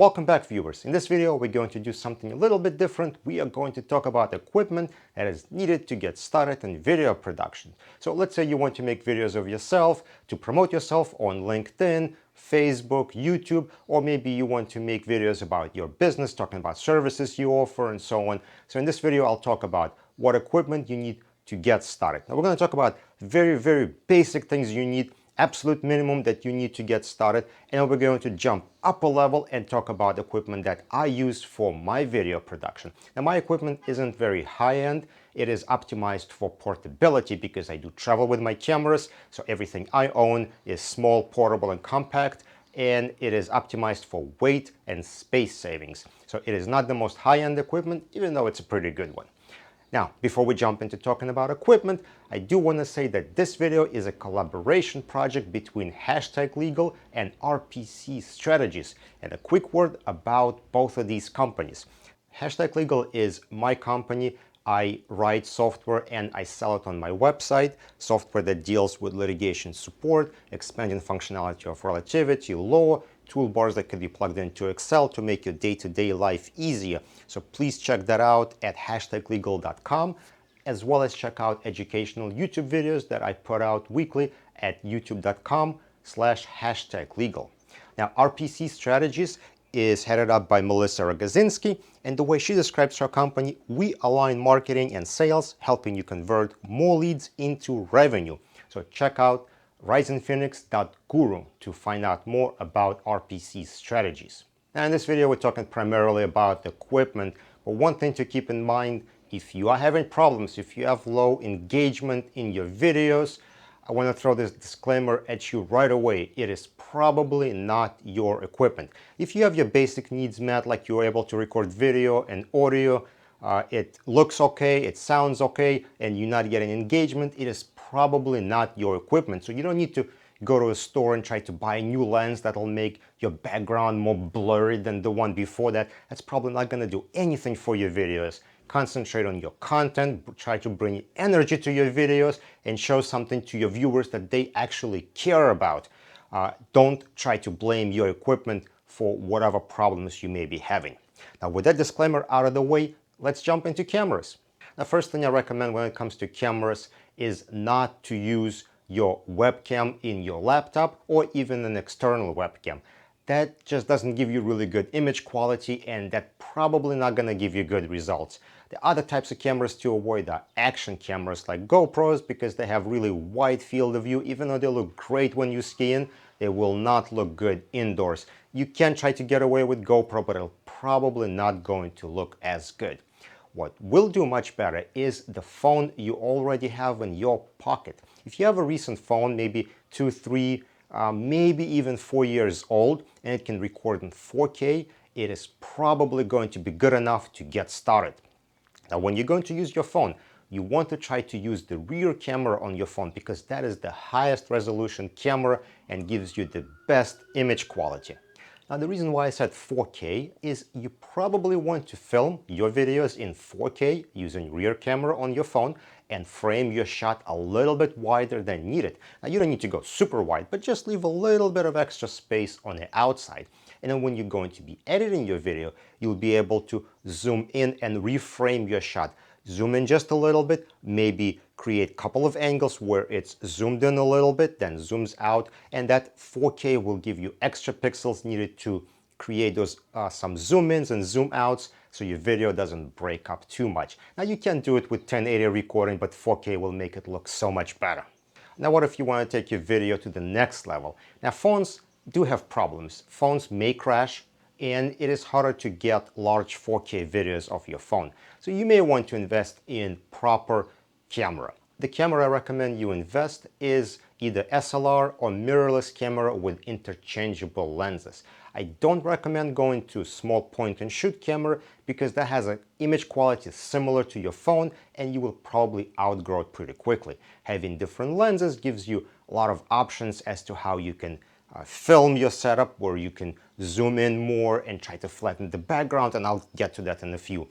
Welcome back, viewers. In this video, we're going to do something a little bit different. We are going to talk about equipment that is needed to get started in video production. So let's say you want to make videos of yourself, to promote yourself on LinkedIn, Facebook, YouTube, or maybe you want to make videos about your business, talking about services you offer and so on. So in this video, I'll talk about what equipment you need to get started. Now we're going to talk about very basic things you need, absolute minimum that you need to get started, and we're going to jump up a level and talk about equipment that I use for my video production. Now my equipment isn't very high-end. It is optimized for portability because I do travel with my cameras, so everything I own is small, portable, and compact, and it is optimized for weight and space savings. So it is not the most high-end equipment, even though it's a pretty good one. Now, before we jump into talking about equipment, I do want to say that this video is a collaboration project between #Legal and RPC Strategies. And a quick word about both of these companies. #Legal is my company. I write software and I sell it on my website, software that deals with litigation support, expanding functionality of relativity, law, toolbars that can be plugged into Excel to make your day-to-day life easier. So please check that out at #legal.com, as well as check out educational YouTube videos that I put out weekly at youtube.com/#legal. Now, RPC Strategies is headed up by Melissa Rogozinski, and the way she describes her company, we align marketing and sales, helping you convert more leads into revenue. So check out risinphoenix.guru to find out more about RPC strategies. Now in this video, we're talking primarily about equipment, but one thing to keep in mind, if you are having problems, if you have low engagement in your videos, I want to throw this disclaimer at you right away. It is probably not your equipment. If you have your basic needs met, like you're able to record video and audio, it looks okay, it sounds okay, and you're not getting engagement, it is probably not your equipment. So you don't need to go to a store and try to buy a new lens that'll make your background more blurry than the one before that. That's probably not going to do anything for your videos. Concentrate on your content, try to bring energy to your videos and show something to your viewers that they actually care about. Don't try to blame your equipment for whatever problems you may be having. Now with that disclaimer out of the way, let's jump into cameras. The first thing I recommend when it comes to cameras is not to use your webcam in your laptop or even an external webcam. That just doesn't give you really good image quality, and that's probably not going to give you good results. The other types of cameras to avoid are action cameras like GoPros, because they have really wide field of view. Even though they look great when you ski in, they will not look good indoors. You can try to get away with GoPro, but it'll probably not going to look as good. What will do much better is the phone you already have in your pocket. If you have a recent phone, maybe 2, 3, maybe even 4 years old, and it can record in 4K, it is probably going to be good enough to get started. Now, when you're going to use your phone, you want to try to use the rear camera on your phone because that is the highest resolution camera and gives you the best image quality. Now, the reason why I said 4K is you probably want to film your videos in 4K using rear camera on your phone and frame your shot a little bit wider than needed. Now, you don't need to go super wide, but just leave a little bit of extra space on the outside. And then when you're going to be editing your video, you'll be able to zoom in and reframe your shot. Zoom in just a little bit, maybe create a couple of angles where it's zoomed in a little bit, then zooms out, and that 4K will give you extra pixels needed to create those some zoom ins and zoom outs so your video doesn't break up too much. Now you can do it with 1080 recording, but 4K will make it look so much better. Now what if you want to take your video to the next level? Now phones do have problems. Phones may crash, and it is harder to get large 4K videos of your phone. So you may want to invest in proper camera. The camera I recommend you invest is either SLR or mirrorless camera with interchangeable lenses. I don't recommend going to small point and shoot camera because that has an image quality similar to your phone and you will probably outgrow it pretty quickly. Having different lenses gives you a lot of options as to how you can film your setup, where you can zoom in more and try to flatten the background, and I'll get to that in a few.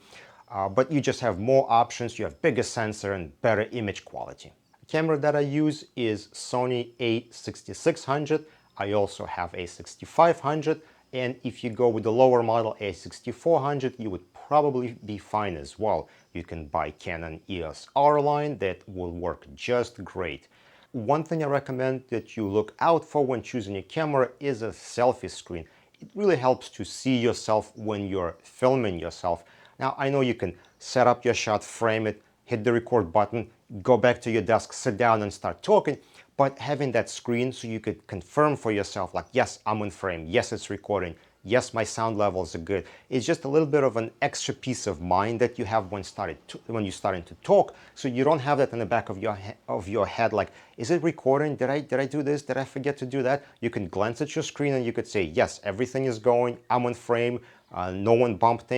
But you just have more options, you have bigger sensor and better image quality. The camera that I use is Sony a6600. I also have a 6500 And if you go with the lower model A6400, you would probably be fine as well. You can buy Canon EOS R line that will work just great. One thing I recommend that you look out for when choosing a camera is a selfie screen. It really helps to see yourself when you're filming yourself. Now, I know you can set up your shot, frame it, hit the record button, go back to your desk, sit down and start talking. But having that screen so you could confirm for yourself, like, yes, I'm in frame, yes, it's recording, yes, my sound levels are good. It's just a little bit of an extra peace of mind that you have when you're starting to talk, so you don't have that in the back of your head, like, is it recording? Did I do this? Did I forget to do that? You can glance at your screen and you could say, yes, everything is going, I'm in frame, no one bumped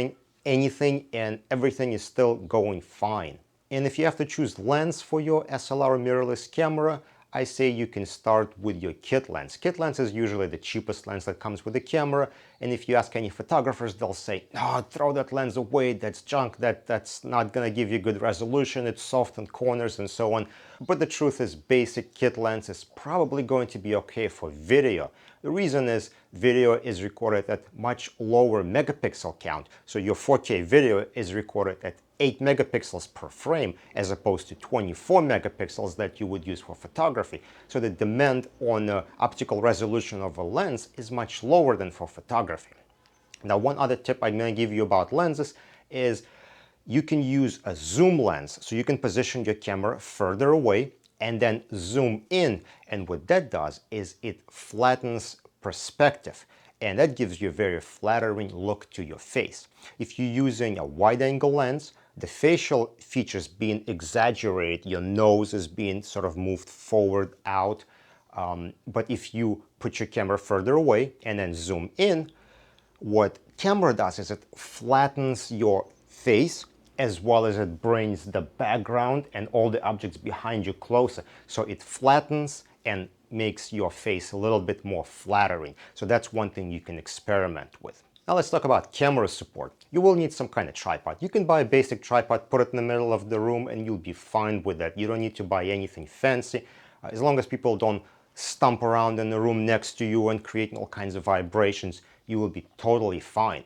anything, and everything is still going fine. And if you have to choose lens for your SLR mirrorless camera, I say you can start with your kit lens. Kit lens is usually the cheapest lens that comes with the camera, and if you ask any photographers, they'll say, no, throw that lens away, that's junk, that's not gonna give you good resolution, it's soft on corners and so on. But the truth is, basic kit lens is probably going to be okay for video. The reason is video is recorded at much lower megapixel count, so your 4K video is recorded at 8 megapixels per frame as opposed to 24 megapixels that you would use for photography. So the demand on optical resolution of a lens is much lower than for photography. Now, one other tip I'm going to give you about lenses is you can use a zoom lens. So you can position your camera further away and then zoom in. And what that does is it flattens perspective. And that gives you a very flattering look to your face. If you're using a wide-angle lens, the facial features being exaggerated, your nose is being sort of moved forward, out. But if you put your camera further away and then zoom in, what camera does is it flattens your face as well as it brings the background and all the objects behind you closer. So it flattens and makes your face a little bit more flattering. So that's one thing you can experiment with. Now let's talk about camera support. You will need some kind of tripod. You can buy a basic tripod, put it in the middle of the room, and you'll be fine with that. You don't need to buy anything fancy. As long as people don't stomp around in the room next to you and creating all kinds of vibrations, you will be totally fine.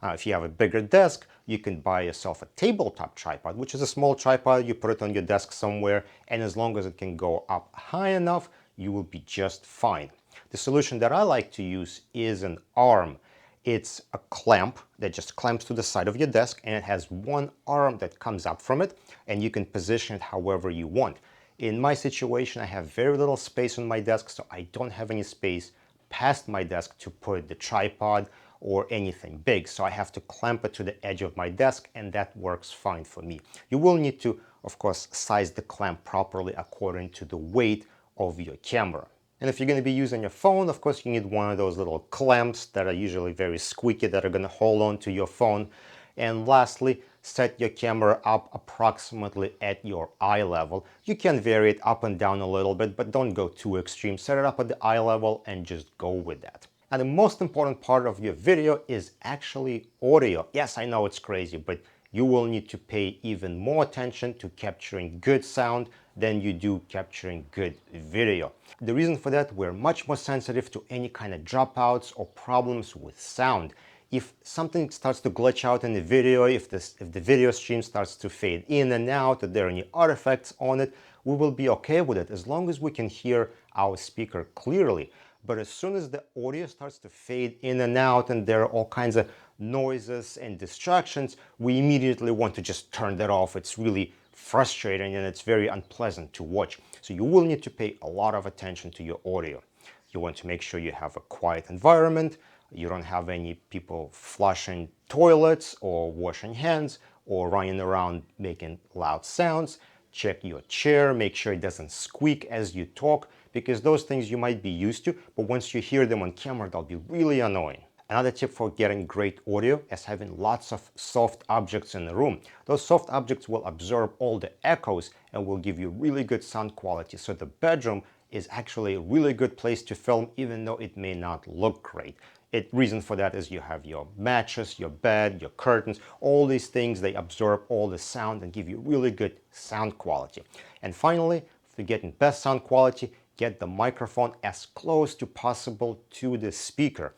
If you have a bigger desk, you can buy yourself a tabletop tripod, which is a small tripod. You put it on your desk somewhere, and as long as it can go up high enough, you will be just fine. The solution that I like to use is an arm. It's a clamp that just clamps to the side of your desk, and it has one arm that comes up from it, and you can position it however you want. In my situation, I have very little space on my desk, so I don't have any space past my desk to put the tripod or anything big. So I have to clamp it to the edge of my desk, and that works fine for me. You will need to, of course, size the clamp properly according to the weight of your camera. And if you're going to be using your phone, of course, you need one of those little clamps that are usually very squeaky that are going to hold on to your phone. And lastly, set your camera up approximately at your eye level. You can vary it up and down a little bit, but don't go too extreme. Set it up at the eye level and just go with that. Now, the most important part of your video is actually audio. Yes, I know it's crazy, but you will need to pay even more attention to capturing good sound than you do capturing good video. The reason for that, we're much more sensitive to any kind of dropouts or problems with sound. If something starts to glitch out in the video, if the video stream starts to fade in and out, if there are any artifacts on it, we will be okay with it as long as we can hear our speaker clearly. But as soon as the audio starts to fade in and out and there are all kinds of noises and distractions, we immediately want to just turn that off. It's really frustrating and it's very unpleasant to watch. So you will need to pay a lot of attention to your audio. You want to make sure you have a quiet environment. You don't have any people flushing toilets or washing hands or running around making loud sounds. Check your chair, make sure it doesn't squeak as you talk, because those things you might be used to, but once you hear them on camera, they'll be really annoying. Another tip for getting great audio is having lots of soft objects in the room. Those soft objects will absorb all the echoes and will give you really good sound quality. So the bedroom is actually a really good place to film, even though it may not look great. The reason for that is you have your mattress, your bed, your curtains, all these things, they absorb all the sound and give you really good sound quality. And finally, for getting best sound quality, get the microphone as close to possible to the speaker.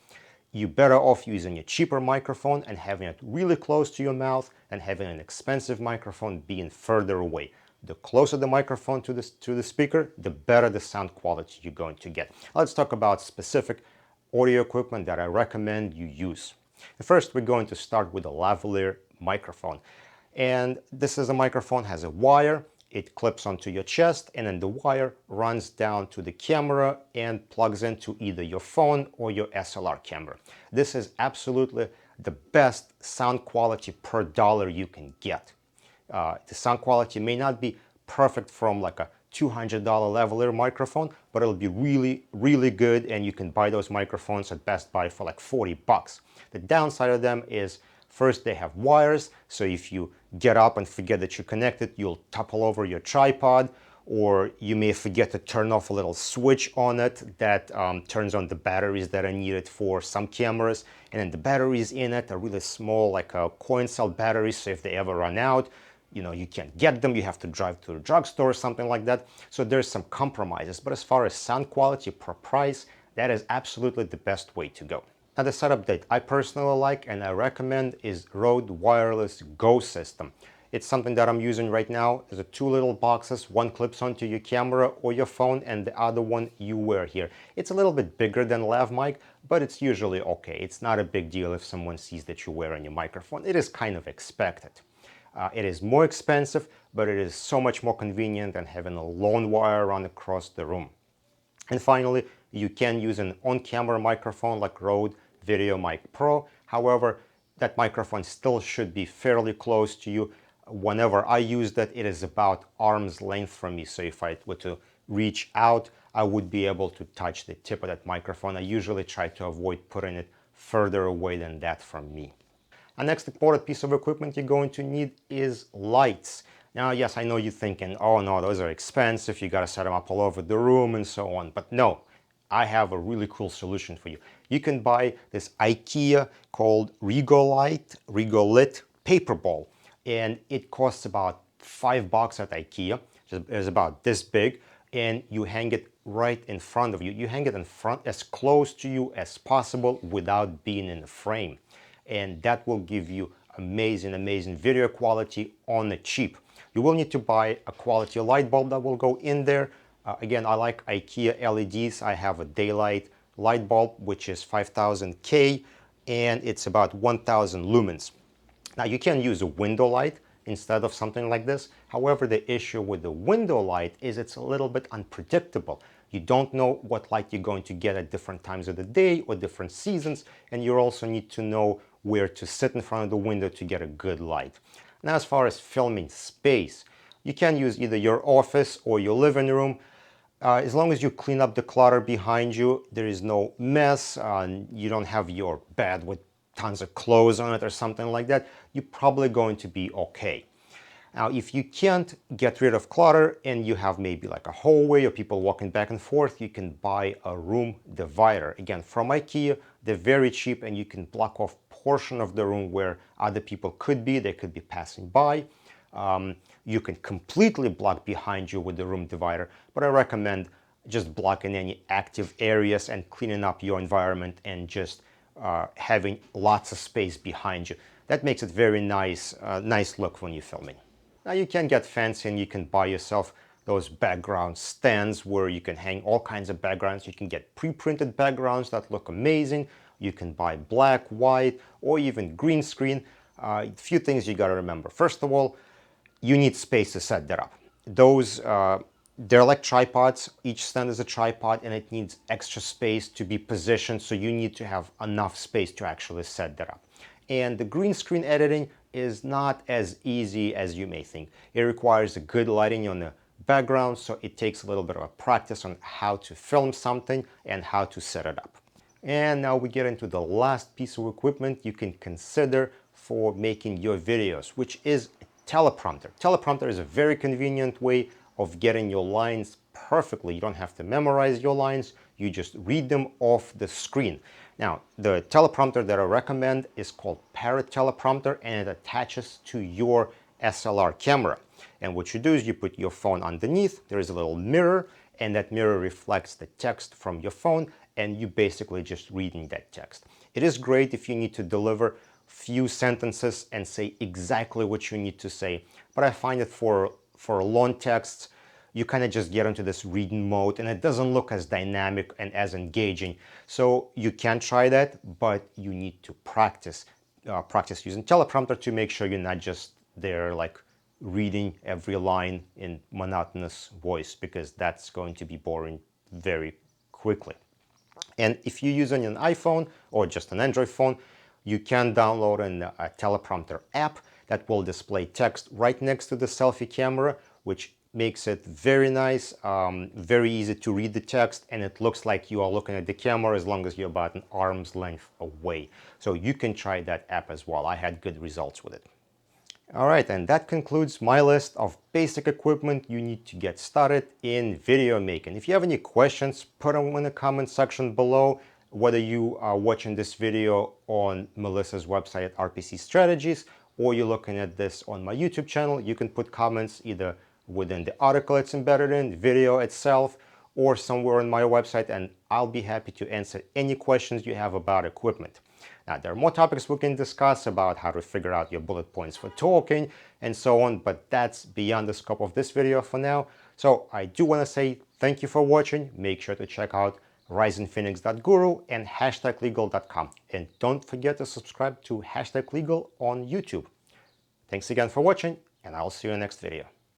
you're better off using a cheaper microphone and having it really close to your mouth and having an expensive microphone being further away. The closer the microphone to the speaker, the better the sound quality you're going to get. Let's talk about specific audio equipment that I recommend you use. First, we're going to start with a lavalier microphone. And this is a microphone, has a wire, it clips onto your chest, and then the wire runs down to the camera and plugs into either your phone or your SLR camera. This is absolutely the best sound quality per dollar you can get. The sound quality may not be perfect from like a $200 lavalier microphone, but it'll be really, really good, and you can buy those microphones at Best Buy for like 40 bucks. The downside of them is, first, they have wires, so if you get up and forget that you're connected, you'll topple over your tripod, or you may forget to turn off a little switch on it that turns on the batteries that are needed for some cameras. And then the batteries in it are really small, like a coin cell batteries, so if they ever run out, you can't get them, you have to drive to a drugstore or something like that. So there's some compromises, but as far as sound quality per price, that is absolutely the best way to go. Now, the setup that I personally like and I recommend is Rode Wireless Go system. It's something that I'm using right now. There's two little boxes, one clips onto your camera or your phone and the other one you wear here. It's a little bit bigger than lav mic, but it's usually okay. It's not a big deal if someone sees that you're wearing your microphone. It is kind of expected. It is more expensive, but it is so much more convenient than having a long wire run across the room. And finally, you can use an on-camera microphone like Rode VideoMic Pro. However, that microphone still should be fairly close to you. Whenever I use that, it is about arm's length from me. So if I were to reach out, I would be able to touch the tip of that microphone. I usually try to avoid putting it further away than that from me. Our next important piece of equipment you're going to need is lights. Now, yes, I know you're thinking, oh no, those are expensive, you gotta set them up all over the room and so on. But no, I have a really cool solution for you. You can buy this IKEA called Regolit paper ball. And it costs about $5 at IKEA. It's about this big. And you hang it right in front of you. You hang it in front as close to you as possible without being in the frame. And that will give you amazing video quality on the cheap. You will need to buy a quality light bulb that will go in there. Again, I like IKEA LEDs. I have a daylight light bulb, which is 5000K, and it's about 1000 lumens. Now, you can use a window light instead of something like this. However, the issue with the window light is it's a little bit unpredictable. You don't know what light you're going to get at different times of the day or different seasons, and you also need to know where to sit in front of the window to get a good light. Now, as far as filming space, you can use either your office or your living room. As long as you clean up the clutter behind you, there is no mess, you don't have your bed with tons of clothes on it or something like that, you're probably going to be okay. Now, if you can't get rid of clutter and you have maybe like a hallway or people walking back and forth, you can buy a room divider. Again, from IKEA, they're very cheap and you can block off portion of the room where other people could be, they could be passing by. You can completely block behind you with the room divider, but I recommend just blocking any active areas and cleaning up your environment and just having lots of space behind you. That makes it very nice look when you're filming. Now, you can get fancy and you can buy yourself those background stands where you can hang all kinds of backgrounds. You can get pre-printed backgrounds that look amazing. You can buy black, white, or even green screen. A few things you got to remember. First of all, you need space to set that up. Those they're like tripods. Each stand is a tripod and it needs extra space to be positioned, so you need to have enough space to actually set that up. And the green screen editing is not as easy as you may think. It requires a good lighting on the background, so it takes a little bit of a practice on how to film something and how to set it up. And now we get into the last piece of equipment you can consider for making your videos, which is a teleprompter. Teleprompter is a very convenient way of getting your lines perfectly. You don't have to memorize your lines, you just read them off the screen. Now, the teleprompter that I recommend is called Parrot Teleprompter, and it attaches to your SLR camera. And what you do is you put your phone underneath, there is a little mirror, and that mirror reflects the text from your phone, and you basically just reading that text. It is great if you need to deliver few sentences and say exactly what you need to say. But I find that for long texts, you kind of just get into this reading mode and it doesn't look as dynamic and as engaging. So you can try that, but you need to practice. Practice using Teleprompter to make sure you're not just there like reading every line in monotonous voice, because that's going to be boring very quickly. And if you're using an iPhone or just an Android phone, you can download a Teleprompter app that will display text right next to the selfie camera, which makes it very nice, very easy to read the text, and it looks like you are looking at the camera as long as you're about an arm's length away. So you can try that app as well. I had good results with it. All right, and that concludes my list of basic equipment you need to get started in video making. If you have any questions, put them in the comment section below. Whether you are watching this video on Melissa's website at RPC Strategies, or you're looking at this on my YouTube channel, you can put comments either within the article it's embedded in, the video itself, or somewhere on my website, and I'll be happy to answer any questions you have about equipment. Now, there are more topics we can discuss about how to figure out your bullet points for talking and so on, but that's beyond the scope of this video for now. So I do want to say thank you for watching. Make sure to check out risingphoenix.guru and #legal.com. And don't forget to subscribe to #legal on YouTube. Thanks again for watching, and I'll see you in the next video.